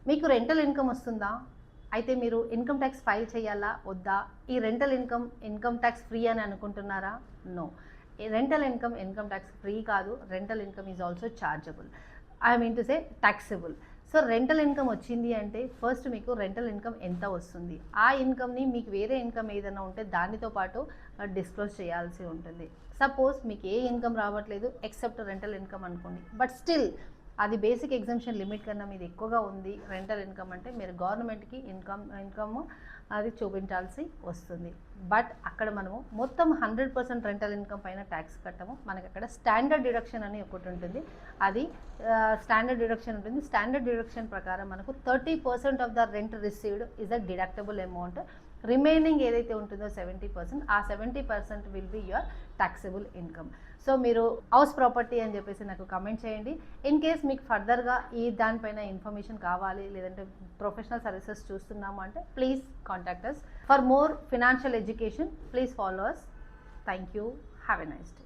మీకు rental income వస్తుందా? అయితే మీరు ఇన్కమ్ ట్యాక్స్ ఫైల్ చేయాలా వద్దా? ఈ రెంటల్ ఇన్కమ్ ట్యాక్స్ ఫ్రీ అని అనుకుంటున్నారా? No. Rental income tax free కాదు. Rental income is also chargeable. I mean to say taxable. So rental income వచ్చింది అంటే ఫస్ట్ మీకు రెంటల్ ఇన్కమ్ ఎంత వస్తుంది, ఆ ఇన్కమ్ని మీకు వేరే ఇన్కమ్ ఏదైనా ఉంటే దానితో పాటు డిస్క్లోజ్ చేయాల్సి ఉంటుంది. సపోజ్ మీకు ఏ ఇన్కమ్ రావట్లేదు ఎక్సెప్ట్ రెంటల్ ఇన్కమ్ అనుకోండి, బట్ స్టిల్ అది బేసిక్ ఎగ్జంప్షన్ లిమిట్ కన్నా మీది ఎక్కువగా ఉంది రెంటల్ ఇన్కమ్ అంటే మీరు గవర్నమెంట్కి ఇన్కమ్ అది చూపించాల్సి వస్తుంది. బట్ అక్కడ మనము మొత్తం 100% రెంటల్ ఇన్కమ్ పైన ట్యాక్స్ కట్టము. మనకి అక్కడ స్టాండర్డ్ డిడక్షన్ అని ఒకటి ఉంటుంది. అది స్టాండర్డ్ డిడక్షన్ ఉంటుంది. స్టాండర్డ్ డిడక్షన్ ప్రకారం మనకు 30% of the rent received is a deductible amount. Remaining ఏదైతే ఉంటుందో 70%, ఆ 70% will be your taxable income. So మీరు హౌస్ ప్రాపర్టీ అని చెప్పేసి నాకు కమెంట్ చేయండి. ఇన్ కేస్ మీకు ఫర్దర్గా ఈ దానిపైన ఇన్ఫర్మేషన్ కావాలి, లేదంటే ప్రొఫెషనల్ సర్వీసెస్ చూస్తున్నాము అంటే please contact us. For more financial education please follow us. Thank you. Have a nice day.